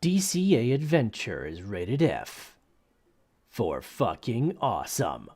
DCA adventure is rated F for fucking awesome.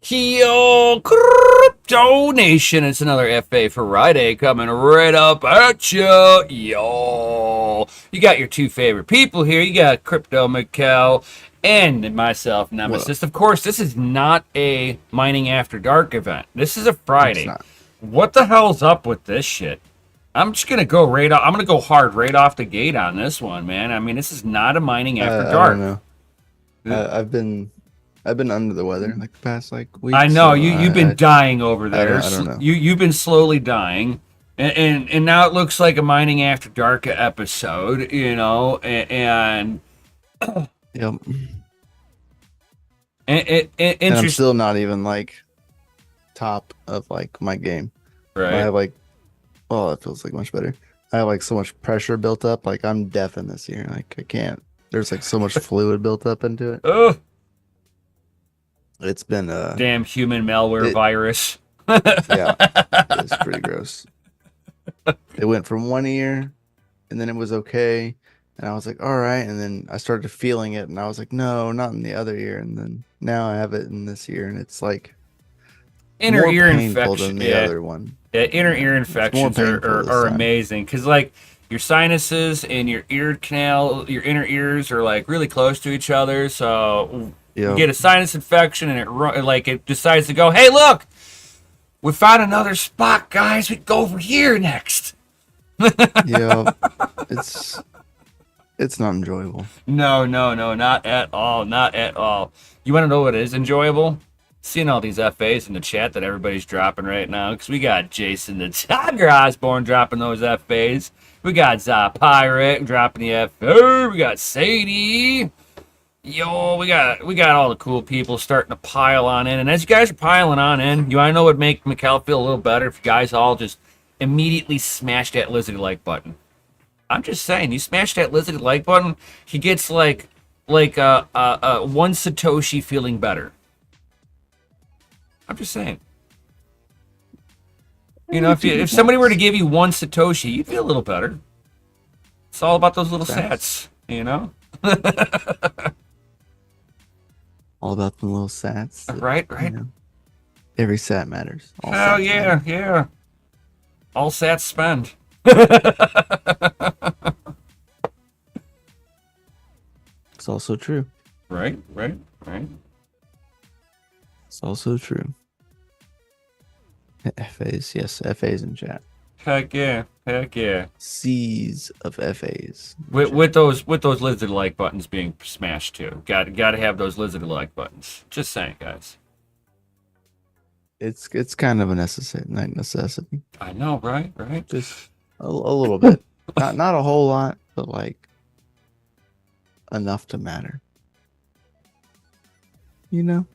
Yo, Crypto Nation, it's another FA Friday coming right up at you. Yo, you got your two favorite people here. You got Crypto Mikkel and myself, Nemesis. Of course, this is not a Mining After Dark event. This is a Friday. What the hell's up with this shit? I'm just gonna go right off. I'm gonna go hard right off the gate on this one, man. I mean, this is not a Mining After Dark. I don't know. I've been under the weather like the past weeks. I know, so you've been dying over there. I don't know. You've been slowly dying, and now it looks like a Mining After Dark episode, you know, and yep. And I'm still not even like top of like my game. Right. I have like, well, it feels like much better. I have like so much pressure built up. Like I'm deafened this year. Like I can't. There's like so much fluid built up into it. Oh. It's been a damn human malware virus. Yeah, it's pretty gross. It went from one ear, and then it was okay, and I was like, all right, and then I started feeling it, and I was like, no, not in the other ear, and then now I have it in this ear, and it's like inner more ear painful infection. than the other one. Yeah, inner ear infections are amazing because like your sinuses and your ear canal, your inner ears are like really close to each other, so. You get a sinus infection and it decides to go, hey, look, we found another spot, guys. We can go over here next. Yeah, it's not enjoyable. No, not at all. Not at all. You want to know what is enjoyable? Seeing all these FAs in the chat that everybody's dropping right now, because we got Jason the Tiger Osborne dropping those FAs. We got Za Pirate dropping the FA. We got Sadie. Yo, we got all the cool people starting to pile on in, and as you guys are piling on in, you want to know what would make Mikkel feel a little better if you guys all just immediately smash that lizard like button. I'm just saying, you smash that lizard like button, he gets like one Satoshi feeling better. I'm just saying. You know, if somebody were to give you one Satoshi, you'd feel a little better. It's all about those little sats, you know. All about the little sats. Right. You know, every sat matters. Oh, yeah, yeah. All sats spend. It's also true. Right. It's also true. FAs, yes, FAs in chat. Heck yeah. Seas of FAs. With those lizard like buttons being smashed too. Got to have those lizard like buttons. Just saying, guys. It's kind of a necessity. I know, right? Just a little bit. not a whole lot, but like enough to matter. You know?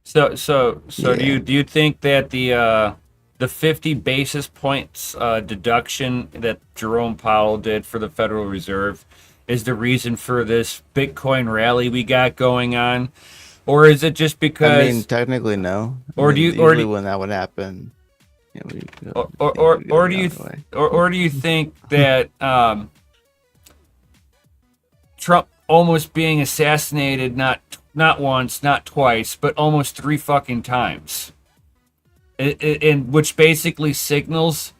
So Yeah. do you think that the 50 basis points deduction that Jerome Powell did for the Federal Reserve is the reason for this Bitcoin rally we got going on, or is it just because? I mean, technically no. Or do you? When that would happen? You know, or do you think that Trump almost being assassinated not once, not twice, but almost 3 fucking times? And which basically signals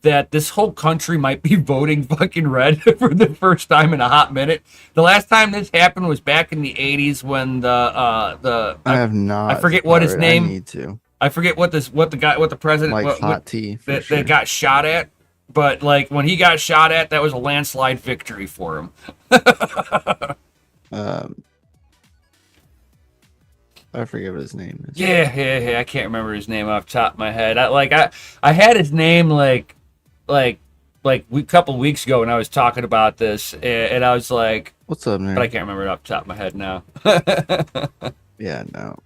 that this whole country might be voting fucking red for the first time in a hot minute. The last time this happened was back in the 80s when I have not. I forget what his name. I need to. I forget what the president like hot tea that got shot at. But like when he got shot at, that was a landslide victory for him. I forget what his name is. Yeah. I can't remember his name off the top of my head. I had his name like a couple weeks ago when I was talking about this, and I was like, "What's up, man?" But I can't remember it off the top of my head now. Yeah, no.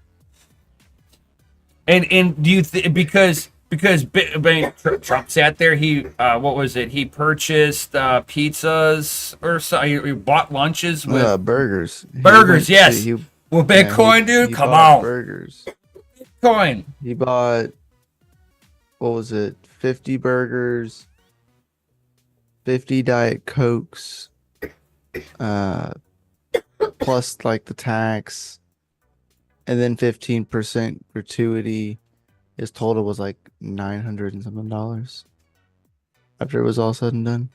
And do you because because I mean, Trump sat there. He what was it? He purchased pizzas or so. He bought lunches with Burgers. burgers. Yes, with Yeah, Bitcoin, dude. he Come bought on, burgers. Bitcoin. He bought, what was it? 50 burgers, 50 Diet Cokes, plus like the tax, and then 15% gratuity. His total was like $900 and something after it was all said and done.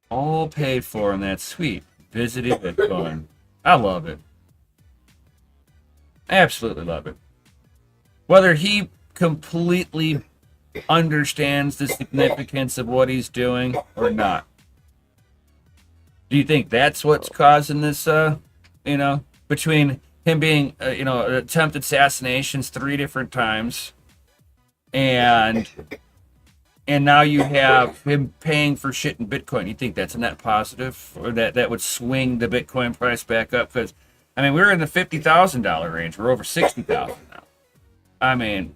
All paid for in that sweet visited Bitcoin. I love it. Absolutely love it. Whether he completely understands the significance of what he's doing or not. Do you think that's what's causing this, between him being, attempted assassinations 3 different times, and now you have him paying for shit in Bitcoin? You think that's a net positive, or that would swing the Bitcoin price back up? Because, I mean, we're in the $50,000 range. We're over 60,000 now. I mean,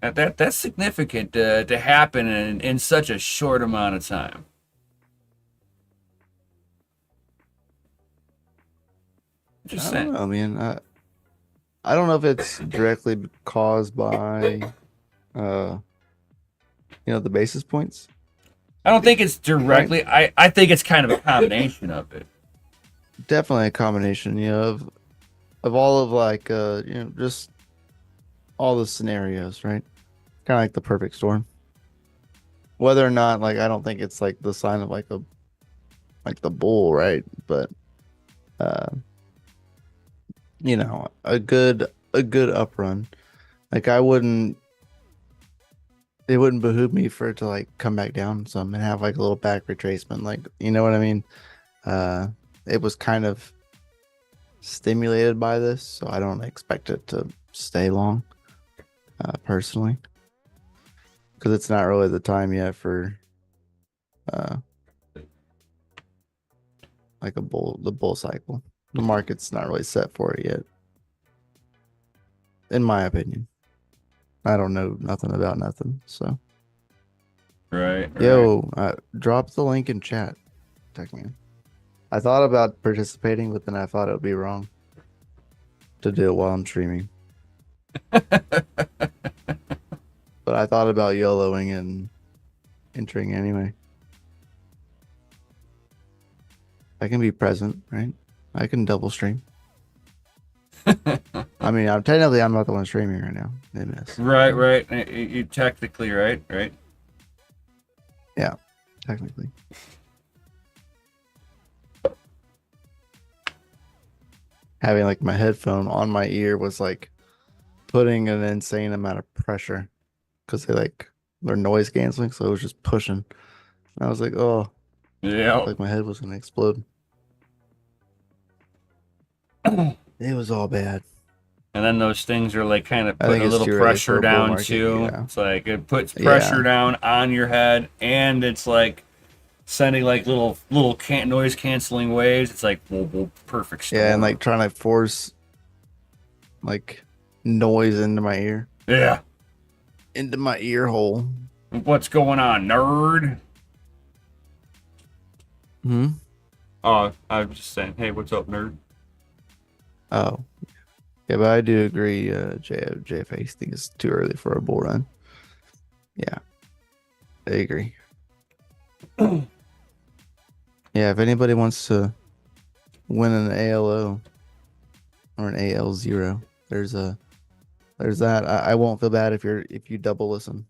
that's significant to happen in such a short amount of time. Just I don't saying. know, man. I don't know if it's directly caused by, the basis points. I don't think it's directly. I think it's kind of a combination of it. Definitely a combination, of all of like, just all the scenarios, right? Kind of like the perfect storm. Whether or not, like, I don't think it's like the sign of like the bull, right? But, a good up run. Like, it wouldn't behoove me for it to like come back down some and have like a little back retracement. Like, you know what I mean? It was kind of stimulated by this, so I don't expect it to stay long, personally, because it's not really the time yet for like the bull cycle. The market's not really set for it yet, in my opinion. I don't know nothing about nothing, so. Right. Yo, drop the link in chat, Tech Man. I thought about participating, but then I thought it would be wrong to do it while I'm streaming. But I thought about YOLOing and entering anyway. I can be present, right? I can double stream. I mean, I'm not the one streaming right now. They miss. Right. You technically right. Yeah, technically. Having like my headphone on my ear was like putting an insane amount of pressure because they're noise canceling, so it was just pushing. And I was like, oh, Yeah. like my head was gonna explode. It was all bad. And then those things are like kind of I putting think a it's little too early pressure for a bull down market, too. yeah. It's like it puts pressure down on your head, and it's like sending like little noise canceling waves. It's like whoa, perfect storm. Yeah, and like trying to force like noise into my ear. Yeah. Into my ear hole. What's going on, nerd? Oh, I was just saying, hey, what's up, nerd? Oh. Yeah, but I do agree, JFA think it's too early for a bull run. Yeah. I agree. Yeah, if anybody wants to win an ALO or an AL0, there's that. I won't feel bad if you double listen.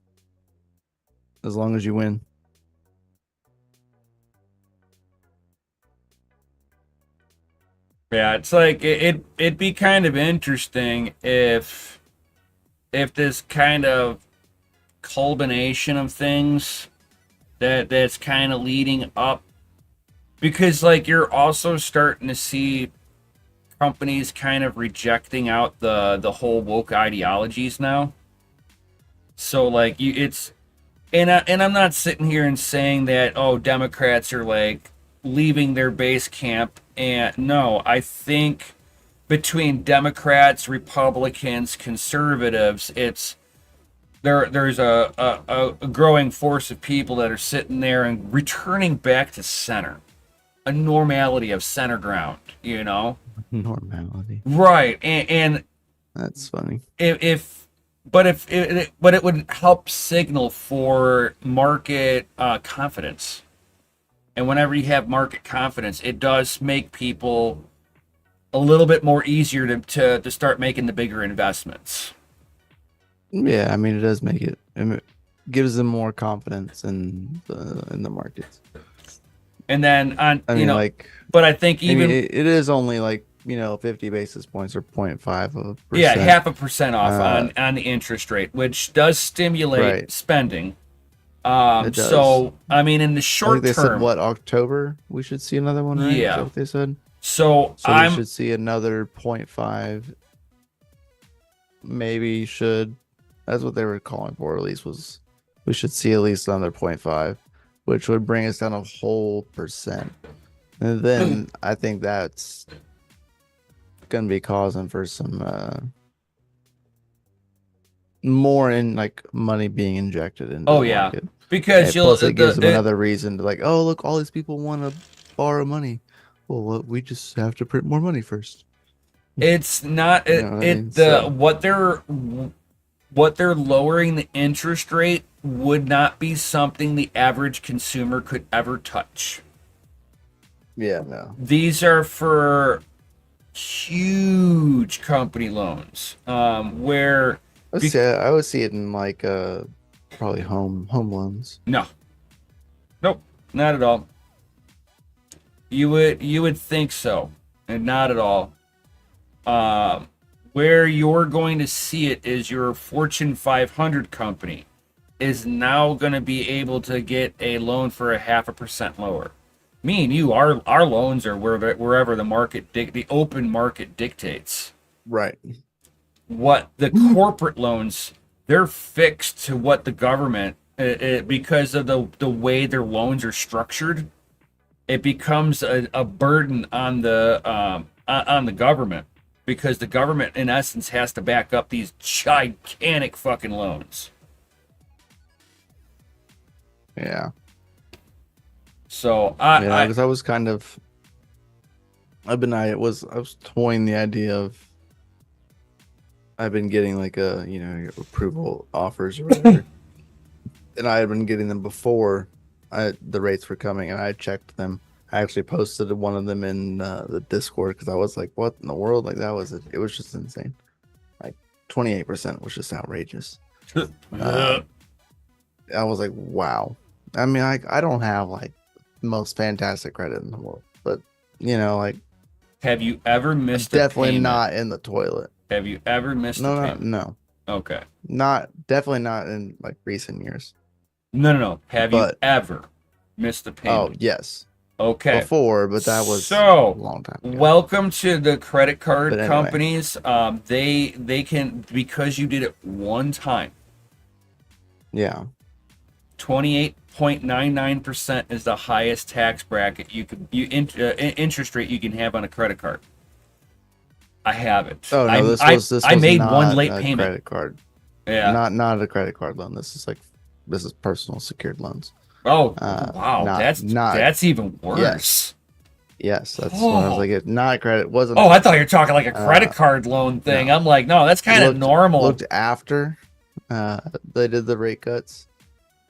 As long as you win. Yeah, it's like it'd be kind of interesting if this kind of culmination of things that's kind of leading up, because like you're also starting to see companies kind of rejecting out the whole woke ideologies now. So like and I'm not sitting here and saying that Democrats are like leaving their base camp, and no, I think between Democrats, Republicans, conservatives, it's there's a growing force of people that are sitting there and returning back to center, a normality of center ground, you know? Normality. Right. And That's funny. but it would help signal for market confidence. And whenever you have market confidence, it does make people a little bit more easier to start making the bigger investments. Yeah, I mean, it does make it. It gives them more confidence in the markets. And then on, I you mean, know, like, but I think I mean, even it is only like 50 basis points or 0.5 of a yeah, percent. 0.5% off on the interest rate, which does stimulate Right. spending. It does. So I mean, in the I think short they said term, what, October we should see another one, right? Is yeah. that what they said? So So we I'm should see another 0.5. Maybe should. That's what they were calling for. At least was we should see at least another 0.5, which would bring us down a whole percent. And then I think that's gonna be causing for some more in like money being injected into oh the yeah, market. because And you'll plus it gives them another reason to like, oh look, all these people want to borrow money. Well, we just have to print more money first. it's not You it, know what I it mean? the So what they're lowering the interest rate would not be something the average consumer could ever touch. yeah, no. These are for huge company loans, where I would see it in like probably home loans. no, nope, not at all. You would think so, and not at all. Where you're going to see it is your Fortune 500 company is now going to be able to get a loan for a 0.5% lower. Me and you, our loans are wherever the market the open market dictates. Right. What the corporate loans, they're fixed to what the government, because of the way their loans are structured. It becomes a burden on the government, because the government in essence has to back up these gigantic fucking loans. Yeah. So Because I was kind of I was toying the idea of I've been getting like your approval offers or whatever. And I had been getting them before the rates were coming, and I checked them. I actually posted one of them in the Discord because I was like, "What in the world?" Like that was it. It was just insane. Like 28% was just outrageous. I was like, "Wow." I mean, I don't have like the most fantastic credit in the world, but like have you ever missed definitely a payment? not in the toilet. Have you ever missed a payment? No. Okay. Definitely not in like recent years. No. Have you But ever missed a payment? oh yes, Okay. before, but that was So, a long time ago. welcome to the credit card But anyway. companies. They can, because you did it one time. Yeah. 28.99% is the highest tax bracket interest rate you can have on a credit card. I have it. Oh no, this was I made one not late a payment. credit card. Yeah. Not a credit card loan. This is personal secured loans. Oh wow, that's even worse. Yes, that's what I was like. Not credit wasn't. Oh, I thought you were talking like a credit card loan thing. No. I'm like, no, that's kind of normal. Looked after they did the rate cuts.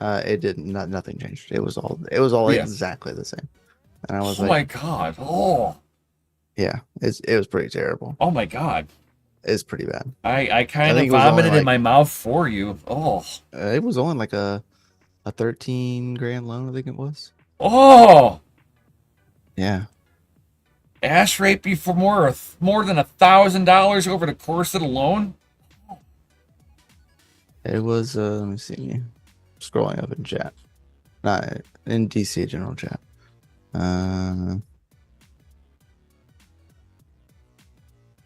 It didn't. Nothing changed. It was all Yeah. exactly the same. And I was Oh my god. Oh. Yeah, it was pretty terrible. Oh my god. It's pretty bad. I kind of think it was only vomited in like- my mouth for you. Oh. It was only like a 13 grand loan, I think it was. Oh. Yeah. Ash rate before more than $1,000 over the course of the loan. It was let me see. Scrolling up in chat. Not in DCA general chat.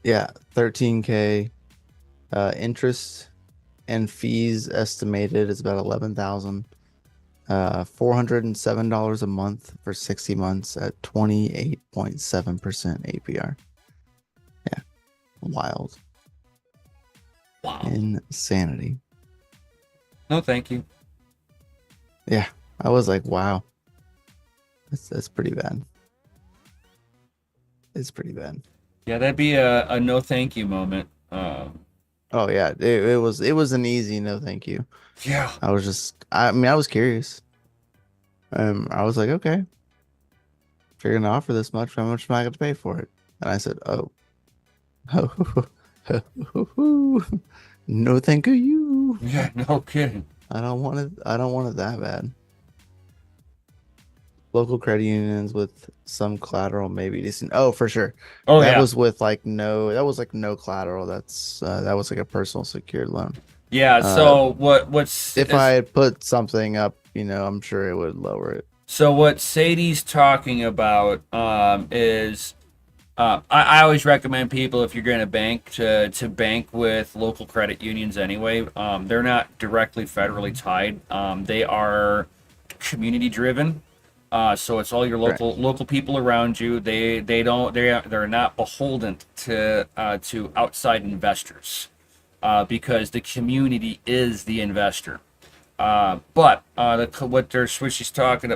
Yeah, 13K. Interest and fees estimated is about 11,000. $407 a month for 60 months at 28.7% APR. Yeah. Wild. Wow. Insanity. No, thank you. Yeah, I was like, wow, that's pretty bad. It's pretty bad. Yeah, that'd be a no thank you moment. Oh yeah, it was an easy no, thank you. Yeah. I mean, I was curious. I was like, okay, if you're gonna offer this much, how much am I going to pay for it? And I said, oh, no, thank you. Yeah, no kidding. I don't want it. I don't want it that bad. Local credit unions with some collateral, maybe decent. Oh, for sure. Oh That yeah. was with like no. That was like no collateral. That was like a personal secured loan. Yeah, Uh, so what's if I had put something up, I'm sure it would lower it. so what Sadie's talking about is I always recommend people, if you're going to bank, to bank with local credit unions anyway. They're not directly federally tied. They are community driven. So it's all your Correct. local people around you. They're not beholden to outside investors, because the community is the investor. What Sadie's talking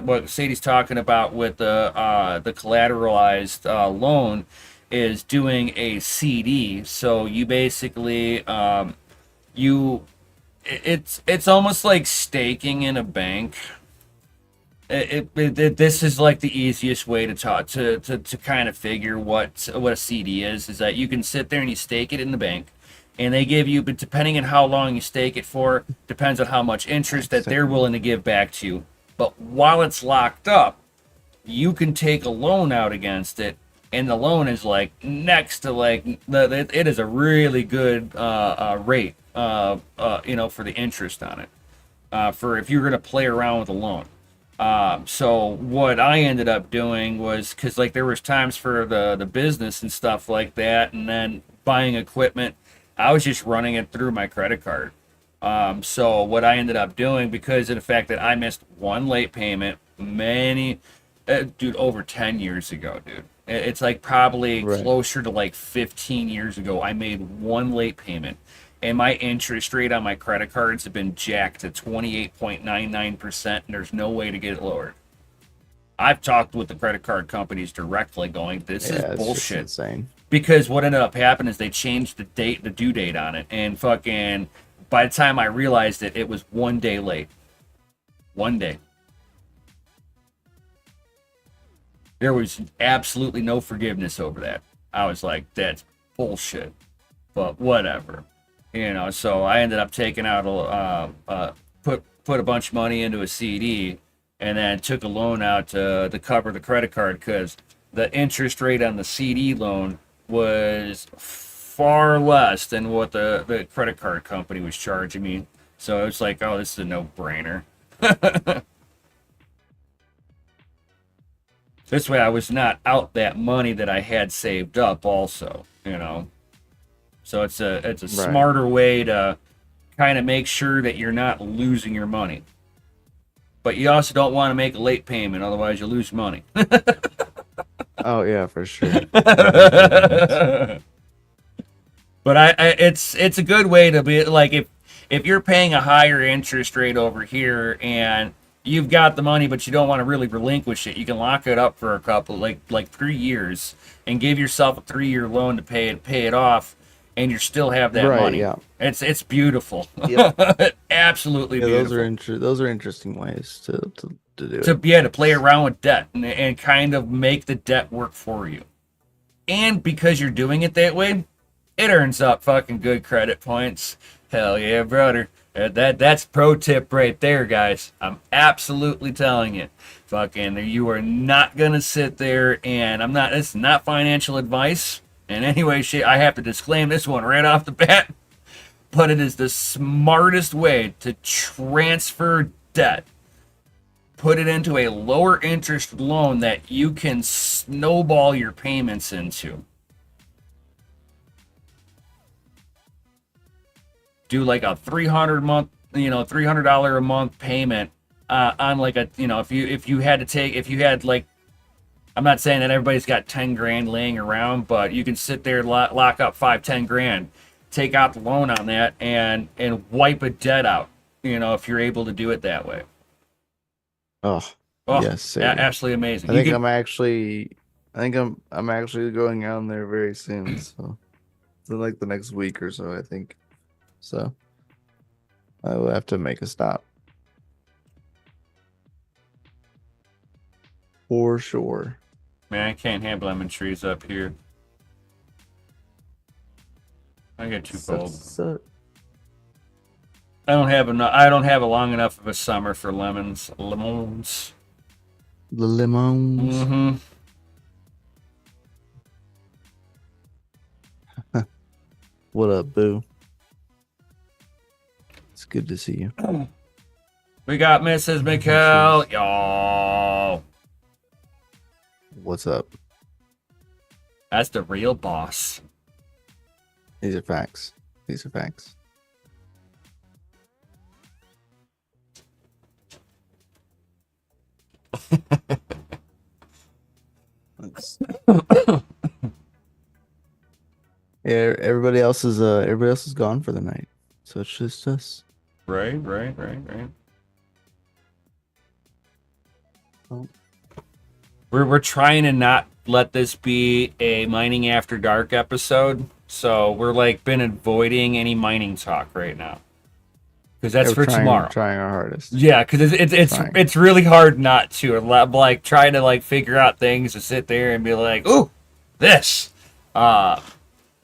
about with the collateralized loan is doing a CD. So you basically you it's almost like staking in a bank. This is like the easiest way to talk to kind of figure what a CD is that you can sit there and you stake it in the bank, and they give you, but depending on how long you stake it for, depends on how much interest that they're willing to give back to you. But while it's locked up, you can take a loan out against it, and the loan is like next to like it is a really good rate, for the interest on it, for if you're gonna play around with a loan. So what I ended up doing was, because like there was times for the business and stuff like that, and then buying equipment, I was just running it through my credit card. So what I ended up doing, because of the fact that I missed one late payment, dude, over 10 years ago, dude. It's like probably Right. closer to like 15 years ago, I made one late payment. And my interest rate on my credit cards have been jacked to 28.99%, and there's no way to get it lowered. I've talked with the credit card companies directly, going, this is Yeah, it's just bullshit. insane. Because what ended up happening is they changed the due date on it, and fucking by the time I realized it, it was 1 day late. 1 day. There was absolutely no forgiveness over that. I was like, that's bullshit. But whatever. So I ended up taking out put a bunch of money into a CD, and then took a loan out to cover the credit card, because the interest rate on the CD loan was far less than what the credit card company was charging me. So it's like, oh, this is a no-brainer. This way I was not out that money that I had saved up also. So it's a Right. smarter way to kind of make sure that you're not losing your money. But you also don't want to make a late payment, otherwise you lose money. Oh yeah, for sure. But it's a good way to be like, if you're paying a higher interest rate over here and you've got the money but you don't want to really relinquish it, you can lock it up for a couple like 3 years and give yourself a 3-year loan to pay it off, and you still have that Right, money. yeah. It's beautiful. Yep. Absolutely Yeah, beautiful. those are interesting ways to do it. To play around with debt and kind of make the debt work for you. And because you're doing it that way, it earns up fucking good credit points. Hell yeah, brother. That's pro tip right there, guys. I'm absolutely telling you. Fucking, you are not gonna sit there, and it's not financial advice in any way, shape. I have to disclaim this one right off the bat. But it is the smartest way to transfer debt. Put it into a lower interest loan that you can snowball your payments into. Do like a $300 a month payment on like a, if you had like, I'm not saying that everybody's got 10 grand laying around, but you can sit there, lock up 5-10 grand, take out the loan on that, and wipe a debt out. You know, if you're able to do it that way. Oh, Oh, yes, sir. absolutely amazing. I think I'm actually going on there very soon. So it's in like the next week or so, I think. So I will have to make a stop. For sure. Man, I can't have lemon trees up here. I get too cold. I don't have enough. I don't have a long enough of a summer for lemons. Lemons. The lemons. Mm-hmm. What up, boo? It's good to see you. We got Mrs. McKell. Y'all. What's up? That's the real boss. These are facts. These are facts. Yeah, everybody else is gone for the night. So it's just us. Right. Oh. We're trying to not let this be a mining after dark episode, so we're like been avoiding any mining talk right now, because that's for tomorrow. Trying our hardest. Yeah, because it's really hard not to like trying to like figure out things to sit there and be like, ooh, this.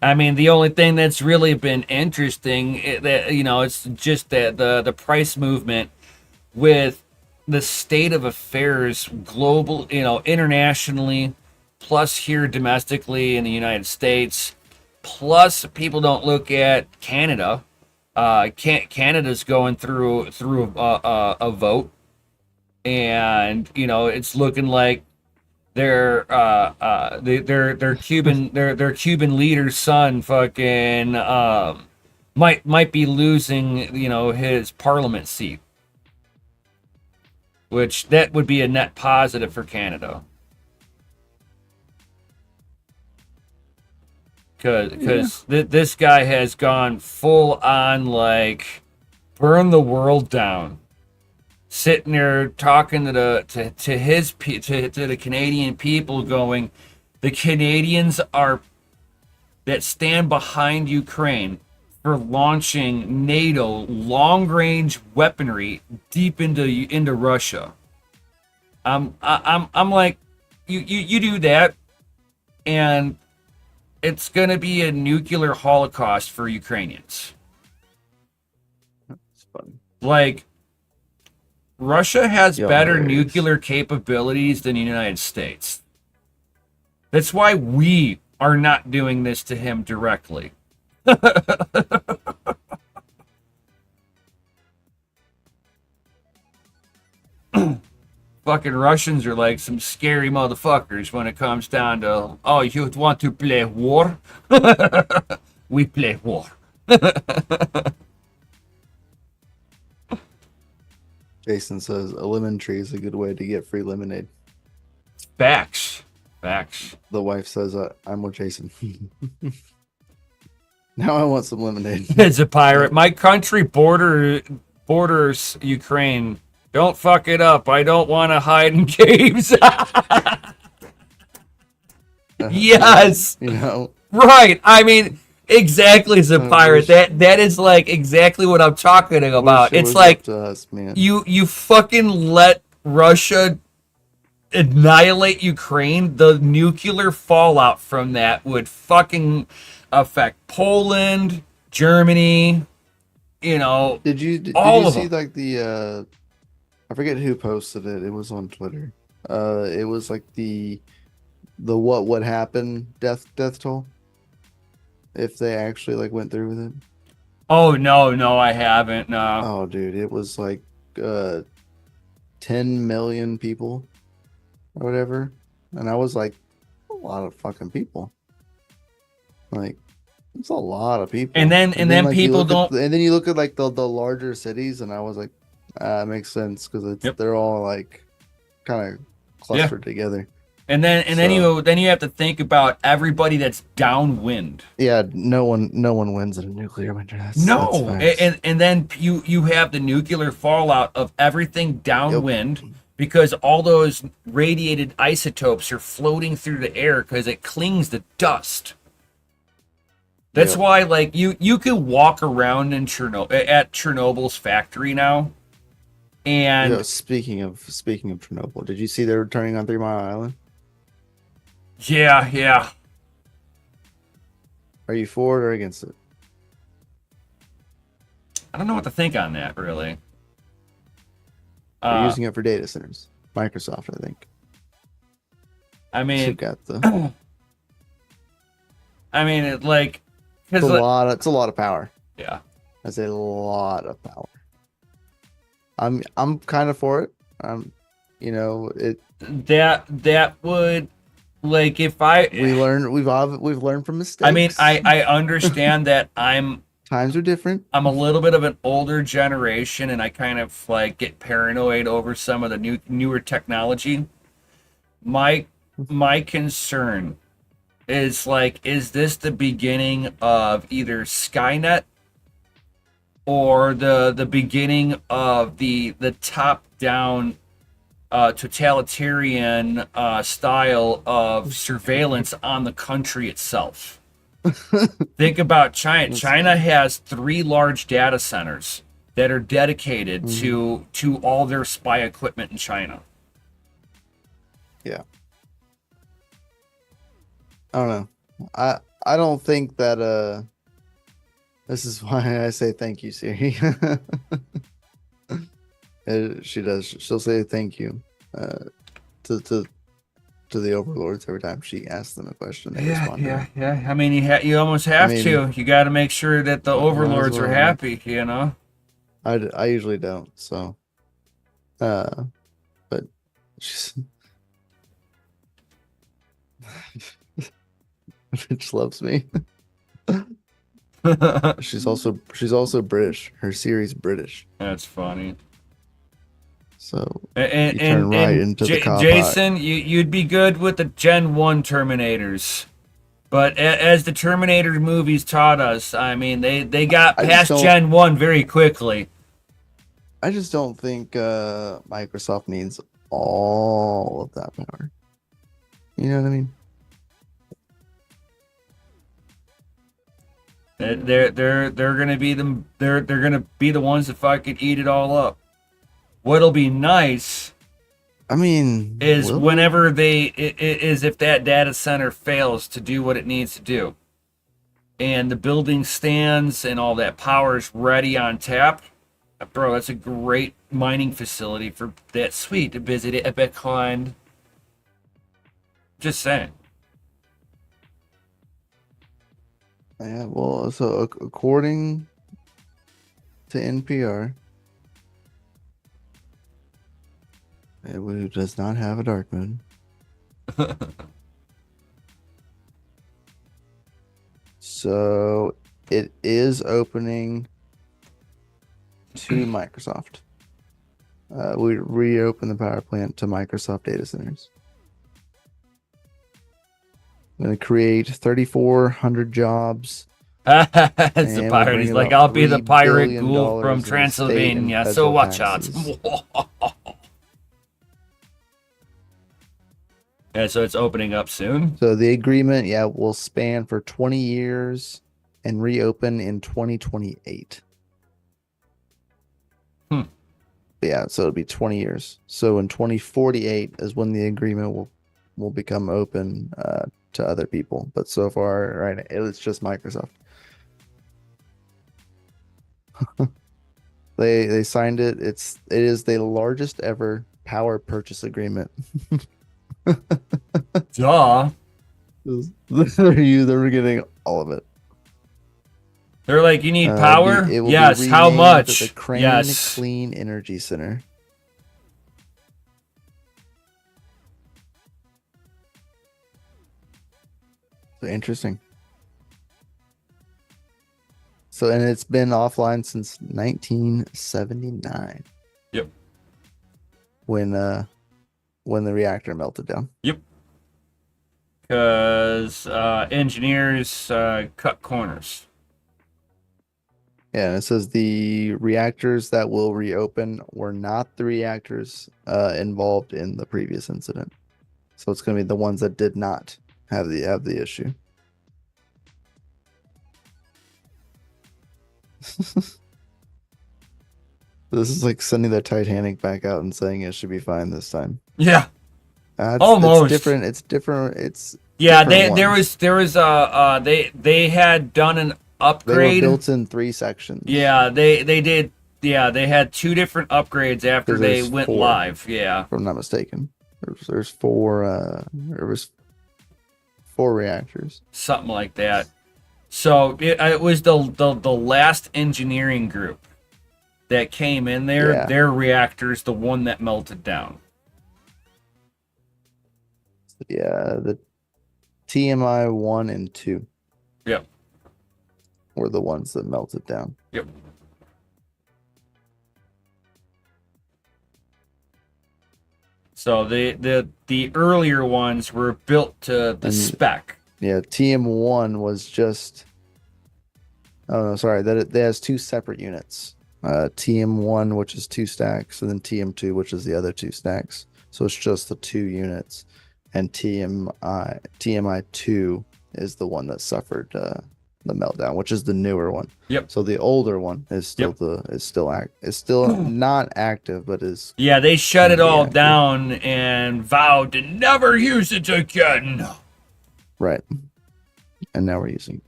I mean, the only thing that's really been interesting, that it's just that the price movement with the state of affairs global, internationally, plus here domestically in the United States, plus people don't look at Canada. Canada's going through a vote, and it's looking like their Cuban leader's son fucking might be losing his parliament seat, which that would be a net positive for Canada, because this guy has gone full on like burn the world down, sitting there talking to the Canadian people, going, the Canadians that stand behind Ukraine for launching NATO long-range weaponry deep into Russia. I'm like, you do that, and it's gonna be a nuclear holocaust for Ukrainians. That's fun. Like, Russia has better Hilarious. nuclear capabilities than the United States. That's why we are not doing this to him directly. Fucking Russians are like some scary motherfuckers when it comes down to, oh, you want to play war? We play war. Jason says a lemon tree is a good way to get free lemonade. Facts. The wife says, I'm with Jason. Now I want some lemonade. It's a pirate. My country borders Ukraine. Don't fuck it up. I don't want to hide in caves. Yes. Right. I mean, exactly, as a pirate. That is like exactly what I'm talking about. It's like to us, man. you fucking let Russia annihilate Ukraine. The nuclear fallout from that would fucking affect Poland, Germany. Did you see like the I forget who posted it. It was on Twitter. It was like the what happened death toll, if they actually like went through with it. Oh no, I haven't. No. Oh, dude, it was like 10 million people or whatever, and I was like, a lot of fucking people. Like, it's a lot of people. And then like, people don't. And then you look at like the larger cities, and I was like, it makes sense because they're all like kind of clustered together. And then So, you have to think about everybody that's downwind. yeah, no one wins in a nuclear winter. That's No, facts. and then you have the nuclear fallout of everything Yep. downwind because all those radiated isotopes are floating through the air because it clings to dust. That's Yep. why, like, you can walk around in Chernobyl's factory now, Yo, and speaking of Chernobyl, did you see they were turning on 3 Mile Island? yeah, Are you for it or against it? I don't know what to think on that really. They're Uh, using it for data centers. Microsoft, I think. I Who mean, got the? like, It's a because lot. It's a lot of power. yeah, That's a lot of power. I'm kind of for it. It. that would like if I. We've learned from I mean, mistakes. I understand that Times are different. I'm a little bit of an older generation, and I kind of like get paranoid over some of the newer technology. My my concern is like, is this the beginning of either Skynet or the beginning of the top down totalitarian style of surveillance on the country itself? Think about China. That's China fine. has 3 large data centers that are dedicated Mhm. to all their spy equipment in China. Yeah. I don't know. I don't think that this is why I say thank you, Siri. She does. She'll say thank you to the overlords every time she asks them a question. They respond to her. Yeah. I mean, you almost I have mean, to. You got to make sure that the might as overlords are well, right? happy. You know. I usually don't. So, but she's she just loves me. She's also British. Her Siri's British. That's funny. So And you turn right into the car pot. Jason, you'd be good with the Gen 1 Terminators. But as the Terminator movies taught us, I mean, they got I just past don't. Gen 1 very quickly. I just don't think Microsoft needs all of that power. You know what I mean? They're gonna be they're gonna be the ones that fucking eat it all up. What'll be nice I mean, is will they? whenever is if that data center fails to do what it needs to do, and the building stands and all that power is ready on tap, bro, that's a great mining facility for that sweet to visit it at Bitcoin. Just saying. Yeah. Well, so according to NPR, who does not have a dark moon. So it is opening to Microsoft. We reopen the power plant to Microsoft data centers. I'm going to create 3,400 jobs. It's the And we'll pirate. bring He's like, about I'll be the $3 pirate billion ghoul from in the state and Transylvania. So federal watch out. taxes. Yeah, so it's opening up soon. So the agreement, yeah, will span for 20 years and reopen in 2028. Yeah, so it'll be 20 years. So in 2048 is when the agreement will become open to other people. But so far, right, it's just Microsoft. They signed it. It is the largest ever power purchase agreement. Duh. They're getting all of it. They're like, you need power? It will Yes. be How renamed much? The Crane Yes. Clean Energy Center. So interesting. So, and it's been offline since 1979. Yep. When the reactor melted down. Yep. because engineers cut corners. Yeah, and it says the reactors that will reopen were not the reactors involved in the previous incident. So it's going to be the ones that did not have the issue. This is like sending the Titanic back out and saying it should be fine this time. Yeah, It's almost. different. It's different. It's Yeah, different there ones. was they had done an They were upgrade. built in 3 sections. Yeah, they did. Yeah, they had 2 different upgrades after 'Cause they there's went 4. live. Yeah, If I'm not mistaken. There's 4 there was 4 reactors. something like that. So it was the last engineering group that came in there. Yeah. Their reactor's the one that melted down. Yeah, the TMI 1 and 2 Yep. were the ones that melted down. Yep. So the earlier ones were built to the And- spec. Yeah, TM1 was just. Oh no, sorry. That has 2 separate units. TM1, which is 2 stacks, and then TM2, which is the other 2 stacks. So it's just the 2 units, and TMI2 is the one that suffered the meltdown, which is the newer one. Yep. So the older one is still is still not active, but is Yeah, they shut it all active. down and vowed to never use it again. Right. And now we're using.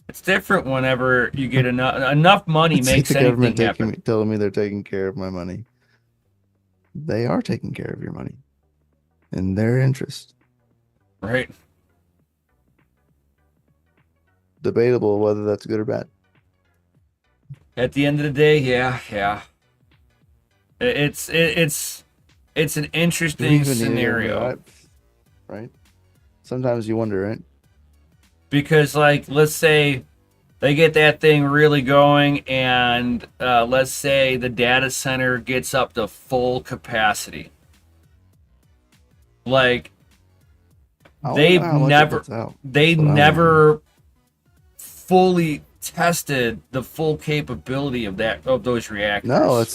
It's different whenever you get enough money It's like makes the government anything happen. telling me they're taking care of my money. They are taking care of your money in their interest. Right? Debatable whether that's good or bad. At the end of the day, yeah. It's an interesting Even scenario right? Sometimes you wonder, right? because, like, let's say they get that thing really going, and let's say the data center gets up to full capacity. Like, I don't they've know how much it never puts out. they But I don't never fully tested the full capability of those reactors. No, that's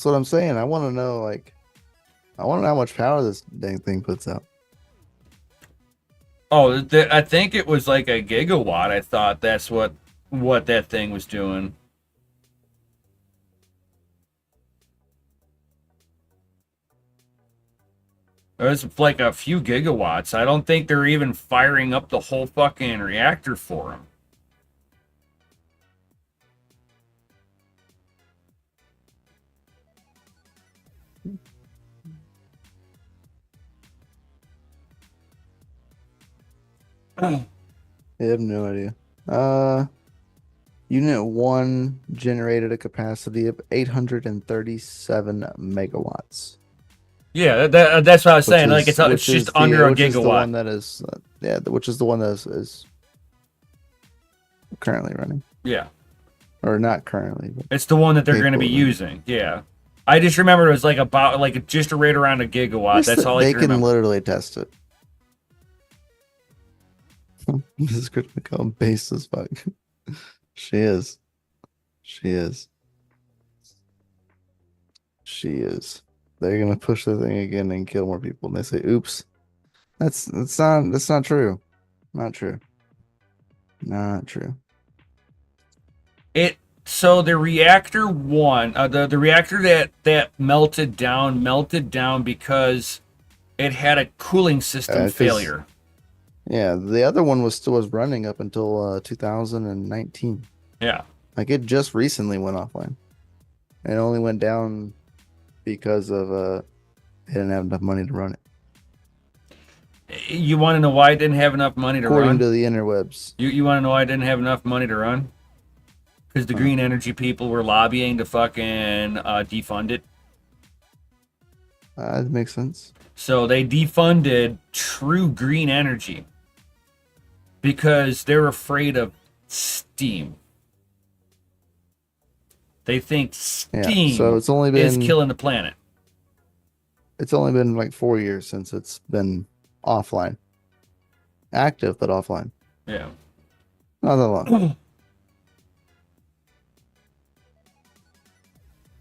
what I'm saying. I want to know, like, I want to know how much power this dang thing puts out. Oh, I think it was like a gigawatt. I thought that's what that thing was doing. It was like a few gigawatts. I don't think they're even firing up the whole fucking reactor for them. I have no idea. Unit 1 generated a capacity of 837 megawatts. Yeah, that's what I was saying. Like it's which just is the- under a which is the one gigawatt. that is, which is the one that is currently running, Yeah, or not currently, but it's the one that they're going to be Capable of using. Yeah, I just remember it was like about like just right around a gigawatt. That's all I they can can remember. literally test it. This is going to become base as fuck. She is. They're gonna push the thing again and kill more people. And they say, "Oops, that's not true. Not true. Not true." So the reactor one, the reactor that melted down because it had a cooling system 'Cause- failure. Yeah, the other one was running up until 2019. Yeah. Like it just recently went offline. It only went down because of they didn't have enough money to run it. You want to know why it didn't have enough money to According run? to the interwebs. You want to know why it didn't have enough money to run? Because the green energy people were lobbying to fucking defund it. That makes sense. So they defunded true green energy because they're afraid of steam. They think Yeah. steam So it's only is been killing the planet. It's only been like 4 years since it's been offline. Active, but offline. Yeah. Not that long.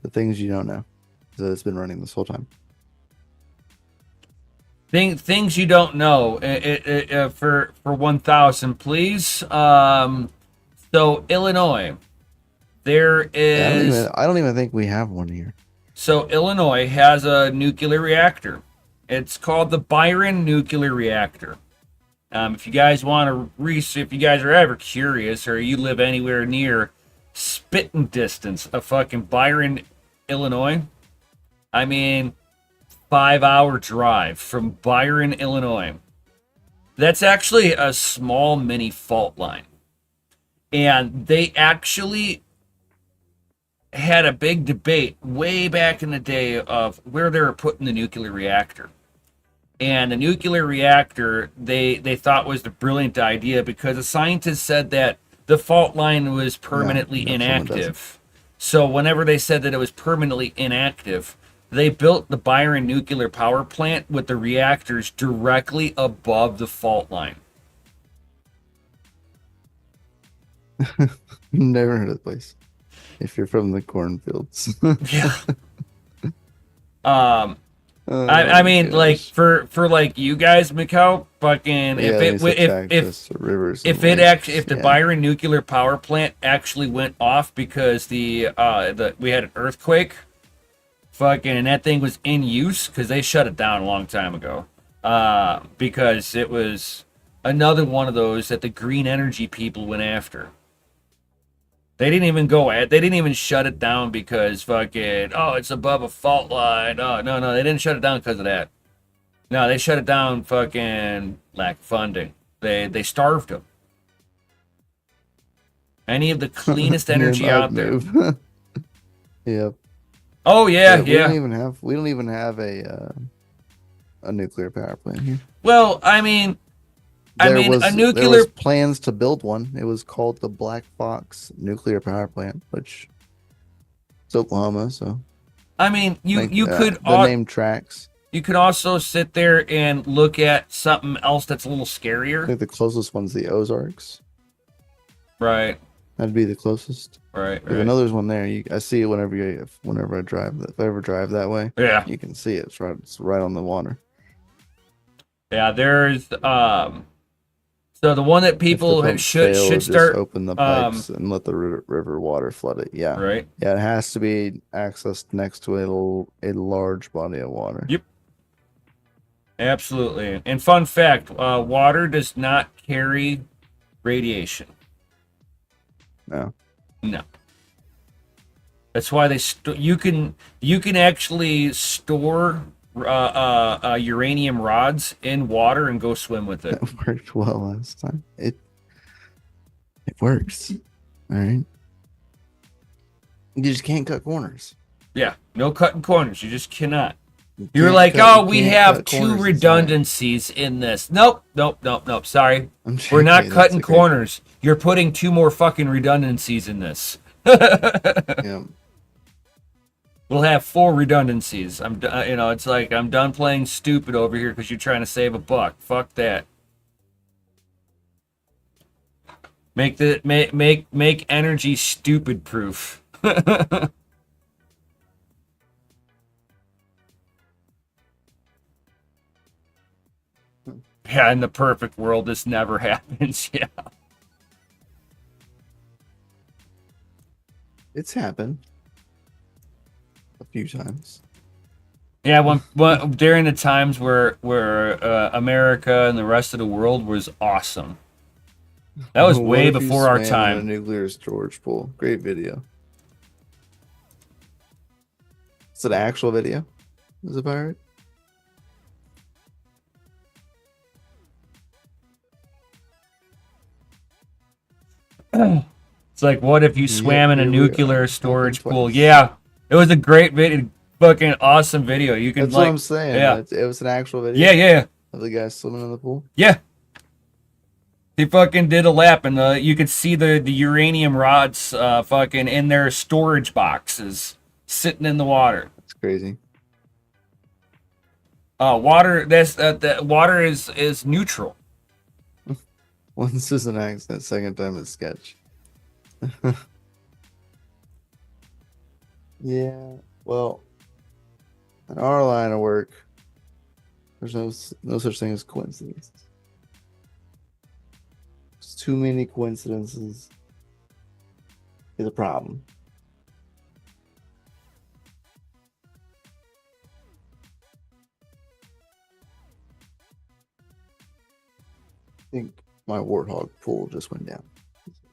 The things you don't know is that it's been running this whole time. Things you don't know. For 1,000, please. So Illinois, there is. I don't even think we have one here. So Illinois has a nuclear reactor. It's called the Byron Nuclear Reactor. If you guys want to if you guys are ever curious, or you live anywhere near spitting distance of fucking Byron, Illinois, I mean, 5-hour drive from Byron, Illinois. That's actually a small mini fault line. And they actually had a big debate way back in the day of where they were putting the nuclear reactor. And the nuclear reactor, they thought was the brilliant idea because the scientists said that the fault line was permanently inactive. So whenever they said that it was permanently inactive, they built the Byron nuclear power plant with the reactors directly above the fault line. Never heard of the place. If you're from the cornfields. Yeah. I mean, like for like you guys, Mikhail, fucking if the Byron nuclear power plant actually went off because we had an earthquake, fucking, and that thing was in use because they shut it down a long time ago, because it was another one of those that the green energy people went after. They didn't even shut it down because fucking, oh, it's above a fault line. Oh, no, they didn't shut it down because of that. No, they shut it down fucking lack of funding. They starved them. Any of the cleanest energy out there. Yep. Oh yeah. We don't even have a nuclear power plant here. Well, a nuclear. There was plans to build one. It was called the Black Fox Nuclear Power Plant, which is Oklahoma. So, the name tracks. You could also sit there and look at something else that's a little I scarier. think the closest one's the Ozarks. Right. That'd be the closest. Right. I know there's one there. I see it whenever I drive. If I ever drive that way, yeah, you can see it. It's right on the water. Yeah, there's So the one that people should start just open the pipes and let the river water flood it. Yeah. Right. Yeah, it has to be accessed next to a large body of water. Yep. Absolutely. And fun fact, water does not carry radiation. No. That's why you can actually store uranium rods in water and go swim with it. That worked well last time. It works. All right. You just can't cut corners. Yeah, no cutting corners. You just cannot. You're like, oh, we have 2 redundancies in this. Nope. Sorry. We're not cutting corners. You're putting 2 more fucking redundancies in this. Yeah. We'll have 4 redundancies. It's like I'm done playing stupid over here because you're trying to save a buck. Fuck that. Make energy stupid proof. Yeah, in the perfect world, this never happens. Yeah. It's happened a few times. Yeah, when during the times where America and the rest of the world was awesome. That was way before our time. A nuclear storage pool. Great video. Is it an actual video? Is it pirate? It's like, what if you swam in a nuclear storage pool? Yeah, it was a great video, fucking awesome video. You can. That's what I'm saying. Yeah, it was an actual video. Yeah. Of the guy swimming in the pool. Yeah. He fucking did a lap, and you could see the uranium rods, fucking in their storage boxes, sitting in the water. That's crazy. Water. That water is neutral. Once is an accident, second time is sketch. Yeah, well, in our line of work, there's no such thing as coincidence. There's too many coincidences is a problem. I think my warthog pool just went down.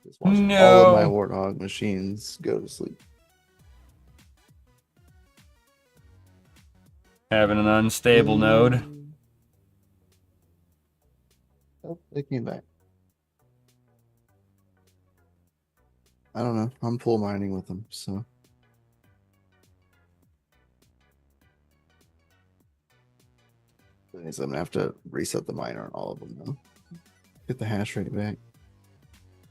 Just watching all of my No. warthog machines go to sleep. Having an unstable node. Oh, they came back. I don't know. I'm pool mining with them, so. I'm gonna have to reset the miner on all of them now. Get the hash rate back.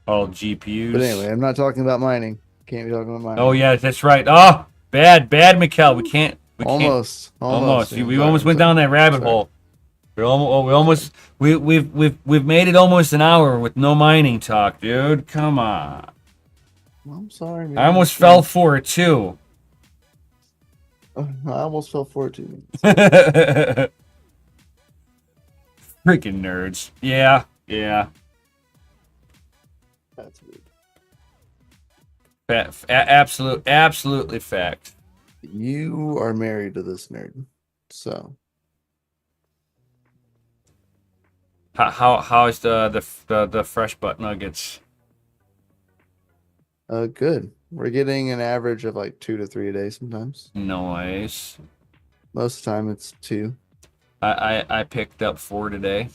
All GPUs. But anyway, I'm not talking about mining. Can't be talking about mining. Oh yeah, that's right. Oh, bad, Mikkel. We can't. Almost. Yeah, We almost went down that rabbit hole. We've made it almost an hour with no mining talk, dude. Come on. I'm sorry, man. I almost fell for it too. I almost fell for it too. Freaking nerds. Yeah. That's weird. Absolutely fact. You are married to this nerd, so. How is the fresh butt nuggets? Good. We're getting an average of like 2 to 3 a day sometimes. Nice. Most of the time it's 2. I picked up 4 today.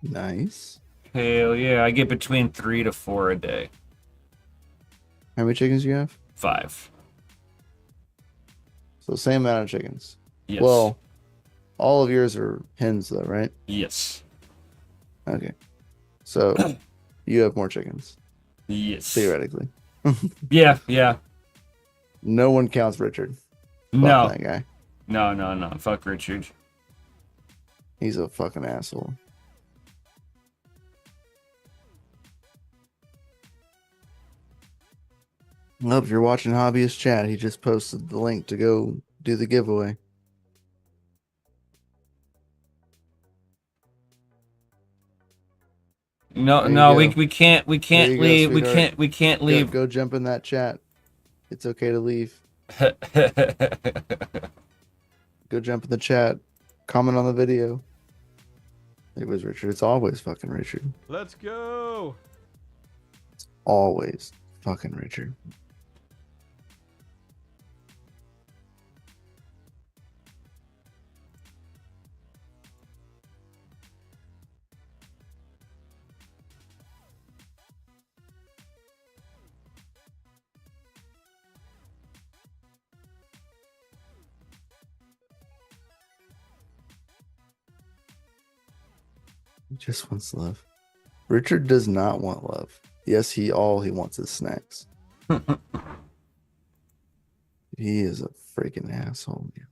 Nice. Hell yeah, I get between 3 to 4 a day. How many chickens do you have? 5. So same amount of chickens. Yes. Well, all of yours are hens though, right? Yes. Okay. So you have more chickens. Yes. Theoretically. Yeah. No one counts Richard. No. Fuck that guy. No. Fuck Richard. He's a fucking asshole. Well, if you're watching Hobbyist Chat, he just posted the link to go do the giveaway. No, we can't leave. We can't leave. Go jump in that chat. It's okay to leave. Go jump in the chat. Comment on the video. It was Richard. It's always fucking Richard. Let's go. It's always fucking Richard. He just wants love. Richard does not want love. Yes, all he wants is snacks. He is a freaking asshole, man.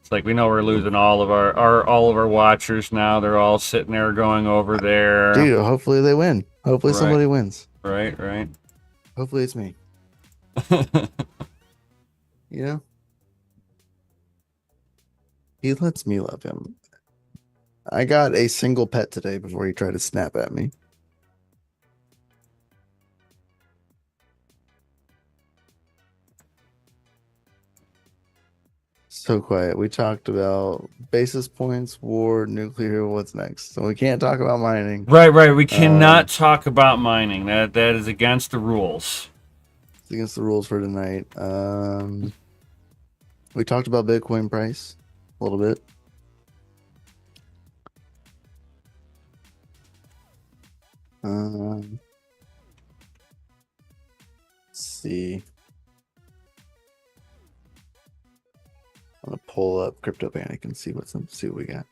It's like we know we're losing all of our watchers now. They're all sitting there going over there. Dude, hopefully they win. Hopefully Right. somebody wins. Right. Hopefully it's me. You know? He lets me love him. I got a single pet today before he tried to snap at me. So quiet. We talked about basis points, war, nuclear. What's next? So we can't talk about mining. Right. We cannot Um, talk about mining. That is against the rules. it's against the rules for tonight. We talked about Bitcoin price a little bit. Um, let's see. I'm gonna pull up Crypto Panic and see what we got.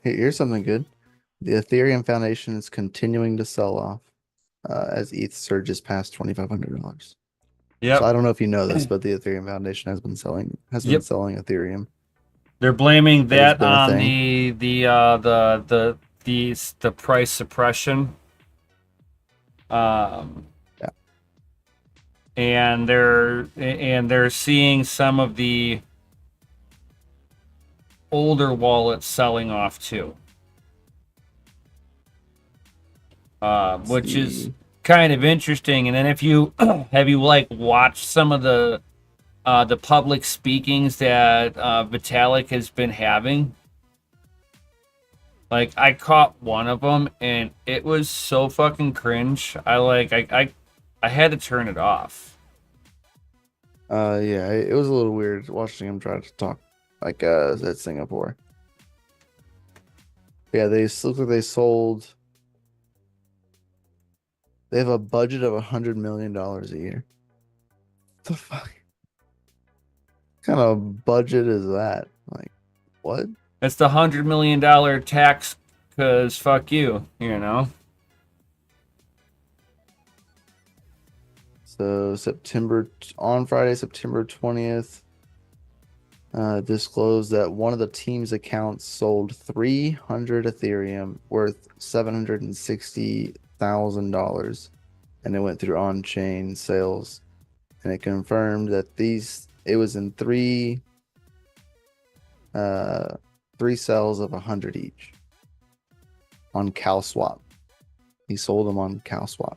Here's something good. The Ethereum Foundation is continuing to sell off as ETH surges past $2,500. So Yep. I don't know if you know this, but the Ethereum Foundation has been selling Yep. Ethereum. They're blaming It has that been a on thing. the price suppression. Um, Yeah. and they're seeing some of the older wallets selling off too. Let's Which is see. kind of interesting. And then if you have you like watched some of the public speakings that Vitalik has been having. Like I caught one of them and it was so fucking cringe. I had to turn it off. Yeah, it was a little weird watching him try to talk like at Singapore. Yeah, look like they sold. They have a budget of $100 million a year. What the fuck? What kind of budget is that? Like, what? It's the $100 million tax because fuck you, you know. So on Friday, September 20th, disclosed that one of the team's accounts sold 300 Ethereum worth $760,000, and it went through on-chain sales, and it confirmed that it was in three cells of 100 each on CalSwap. He sold them on CalSwap.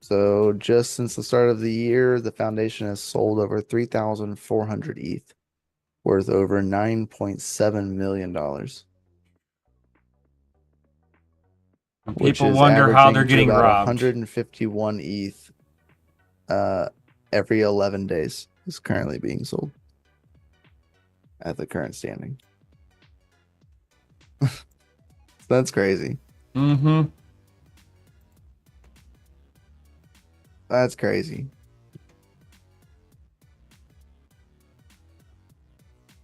So just since the start of the year, the foundation has sold over 3,400 ETH, worth over $9.7 million, And which people is wonder how they're averaging to getting about robbed. 151 ETH every 11 days is currently being sold at the current standing. That's crazy. Mm-hmm. That's crazy.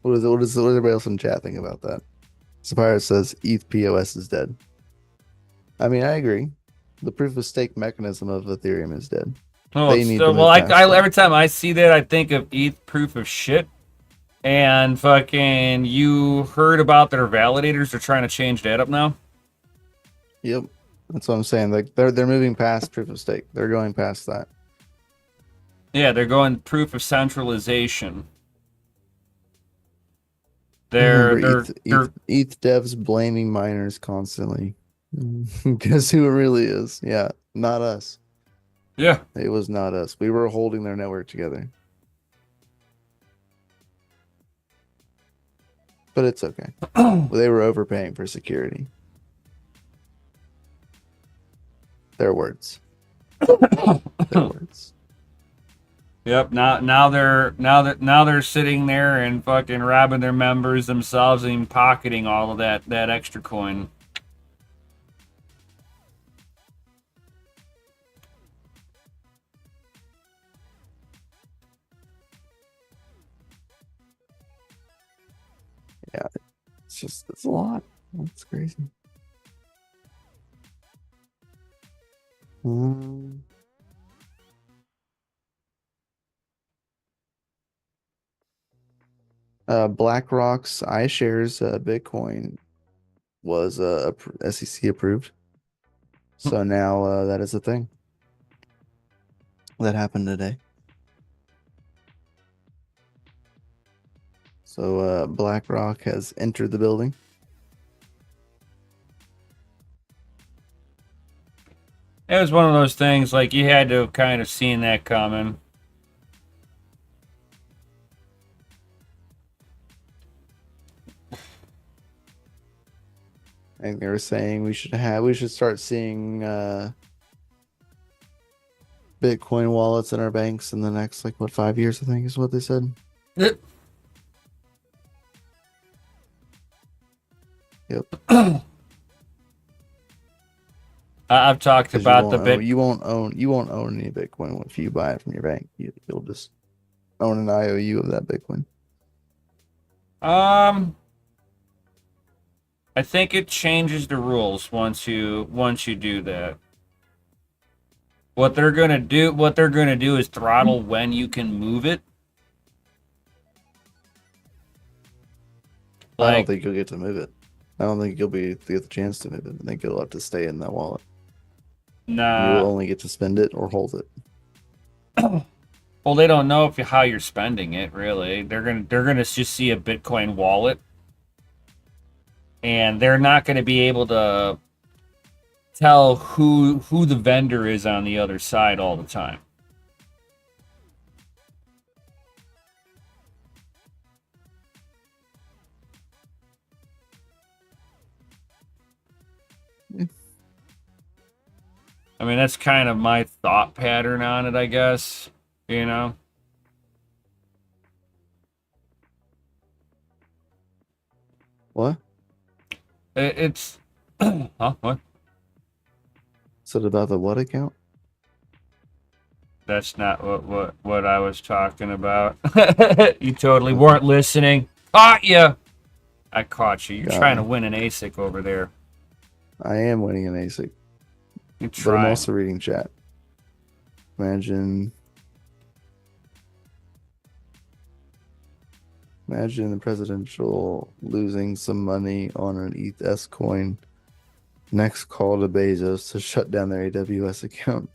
What does everybody else in chat think about that? Sapphire says ETH POS is dead. I mean, I agree. The proof of stake mechanism of Ethereum is dead. Oh, They it's need to well, move past that. every time I see that, I think of ETH proof of shit. And fucking, you heard about their validators? They're trying to change that up now. Yep, that's what I'm saying. Like they're moving past proof of stake. They're going past that. Yeah, they're going proof of centralization. I They're remember they're they're ETH devs blaming miners constantly. Guess who it really is? Yeah, not us. yeah. It was not us. We were holding their network together. But it's okay. They were overpaying for security. Their words. Their words. Yep. Now they're sitting there and fucking robbing their members themselves and pocketing all of that extra coin. Yeah, it's a lot. It's crazy. BlackRock's iShares Bitcoin was SEC approved. So now that is a thing. That happened today. So BlackRock has entered the building. It was one of those things like you had to have kind of seen that coming. And they were saying we should start seeing Bitcoin wallets in our banks in the next like what 5 years, I think is what they said. Yep. I've talked Because about the bit. you won't own any Bitcoin if you buy it from your bank. You'll just own an IOU of that Bitcoin. I think it changes the rules once you do that. What they're gonna do is throttle when you can move it. I don't Like, think you'll get to move it. I don't think you'll get the chance to move it. I think it'll have to stay in that wallet. You will nah. only get to spend it or hold it. Well, they don't know how you're spending it. Really, they're gonna just see a Bitcoin wallet, and they're not gonna be able to tell who the vendor is on the other side all the time. Yeah. I mean, that's kind of my thought pattern on it, I guess. You know? What? It's huh? What? Is it about the what account? That's not what I was talking about. You totally weren't listening. Caught you. I caught you. You're Got trying to me. win an ASIC over there. I am winning an ASIC, You're but I'm trying. also reading chat. Imagine the presidential losing some money on an ETH coin. Next call to Bezos to shut down their AWS account.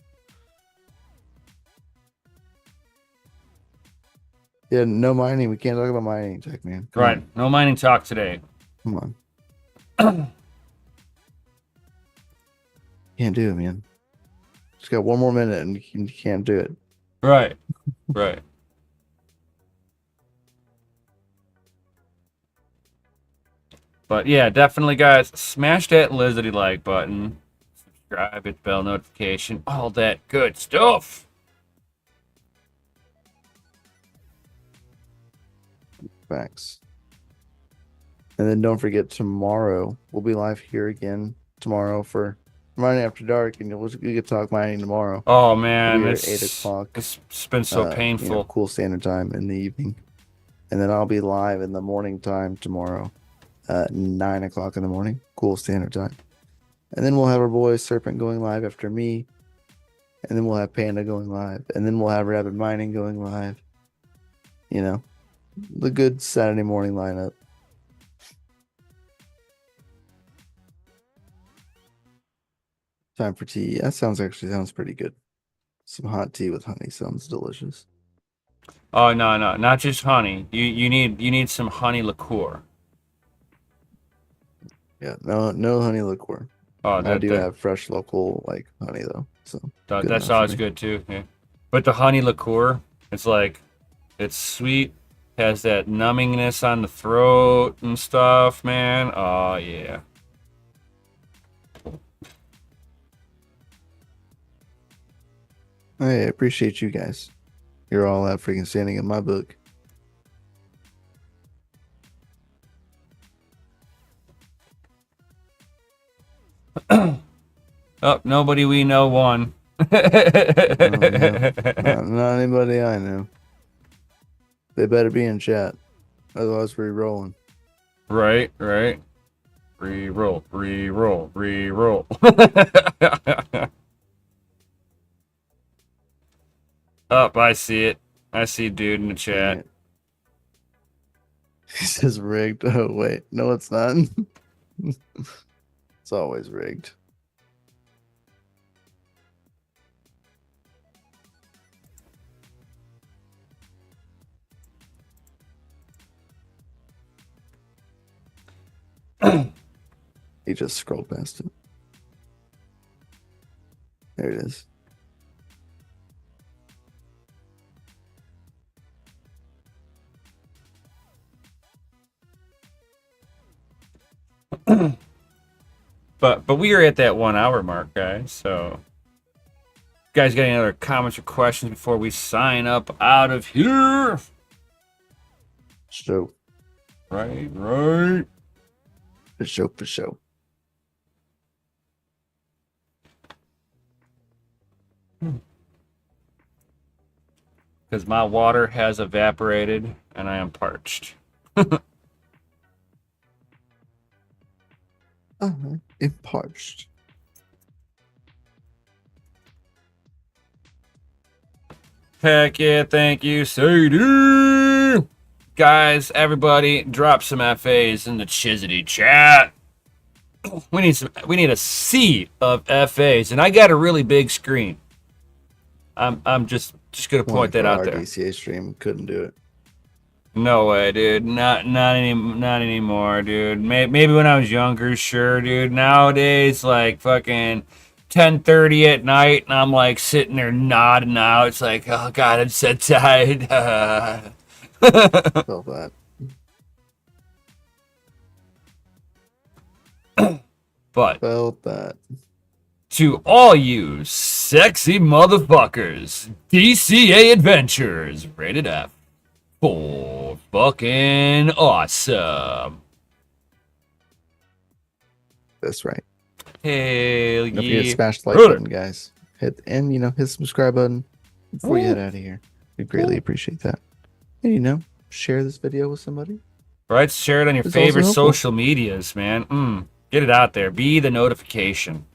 Yeah, no mining. We can't talk about mining, Jack, man. Come Right. on. No mining talk today. Come on. Can't do it, man. Just got one more minute and you can't do it. Right. Right. But yeah, definitely, guys, smash that lizardy like button, subscribe, hit bell notification, all that good stuff. Facts. And then don't forget, tomorrow we'll be live here again tomorrow for Mining After Dark, and we can talk mining tomorrow. Oh We'll man, be here at it's 8 o'clock. it's been so painful. Cool standard time in the evening. And then I'll be live in the morning time tomorrow at 9 o'clock in the morning, cool standard time. And then we'll have our boy Serpent going live after me. And then we'll have Panda going live. And then we'll have Rapid Mining going live. You know, the good Saturday morning lineup. Time for tea. That sounds pretty good. Some hot tea with honey sounds delicious. Oh no, not just honey. You need some honey liqueur. Yeah, no honey liqueur. Oh, I do have fresh local like honey though, so good that's enough for always me. good too. Yeah. But the honey liqueur, it's like it's sweet, has that numbingness on the throat and stuff, man. Oh yeah. I appreciate you guys. You're all out freaking standing in my book. Oh, nobody we know won. Not anybody I know. They better be in chat, otherwise we're rolling. Right. Re-roll. Up, I see it. I see dude in the chat. Dang it. He says rigged. Oh wait, no, it's not. It's always rigged. He just scrolled past it. There it is. But we are at that 1 hour mark, guys. So, guys, got any other comments or questions before we sign up out of here? So, Right. for sure. Because my water has evaporated and I am parched. It parched. Heck yeah, thank you, Sadie. Guys, everybody, drop some FAs in the Chizity chat. We need a sea of FAs, and I got a really big screen. I'm just gonna point that out there. DCA stream couldn't do it. No way, dude. Not anymore, dude. Maybe when I was younger, sure, dude. Nowadays, like fucking 10:30 at night, and I'm like sitting there nodding out. It's like, oh god, I'm so tired. Felt that. But Felt that. to all you sexy motherfuckers, DCA Adventures, rated F. For fucking awesome. That's right. Hell Don't forget to yeah. smash the like button, guys. Hit hit the subscribe button before you head out of here. We greatly appreciate that. And share this video with somebody. Right? Share it on your It's favorite also helpful. social medias, man. Get it out there. Be the notification.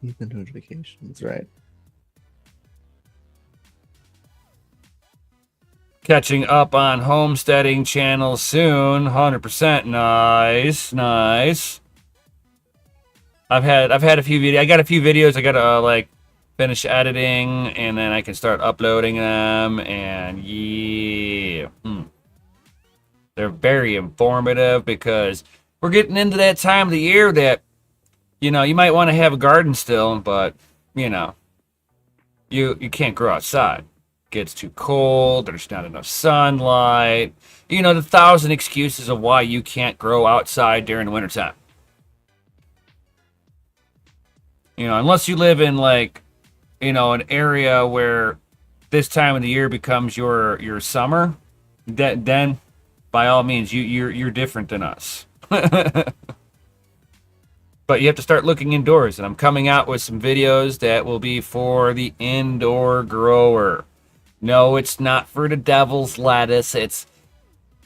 Hit the notifications, right? Catching up on homesteading channel soon. 100% nice. I've had a few videos. I got a few videos. I gotta finish editing, and then I can start uploading them. And yeah, they're very informative because we're getting into that time of the year that you might want to have a garden still, but you can't grow outside. Gets too cold, there's not enough sunlight, the 1,000 excuses of why you can't grow outside during the wintertime. Unless you live in an area where this time of the year becomes your summer, then by all means you're different than us. But you have to start looking indoors, and I'm coming out with some videos that will be for the indoor grower. No, it's not for the devil's lettuce.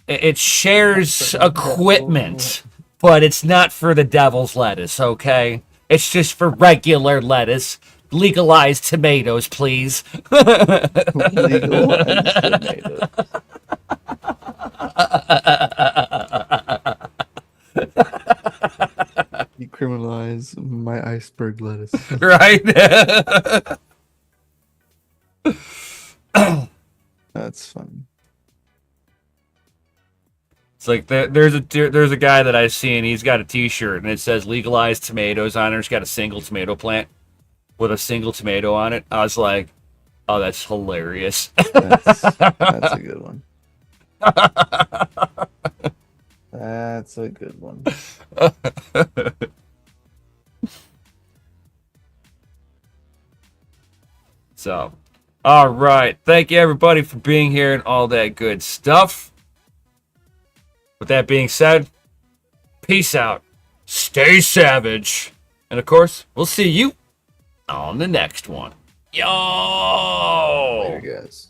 It shares equipment, but it's not for the devil's lettuce, okay? It's just for regular lettuce. Legalize tomatoes, please. Legalize tomatoes. Decriminalize my iceberg lettuce. Right? That's funny. It's like there's a guy that I've seen. He's got a T-shirt and it says "legalized tomatoes" on it. He's got a single tomato plant with a single tomato on it. I was like, "Oh, that's hilarious." That's a good one. That's a good one. So, all right. Thank you, everybody, for being here and all that good stuff. With that being said, peace out. Stay savage. And, of course, we'll see you on the next one. Yo! There, guys.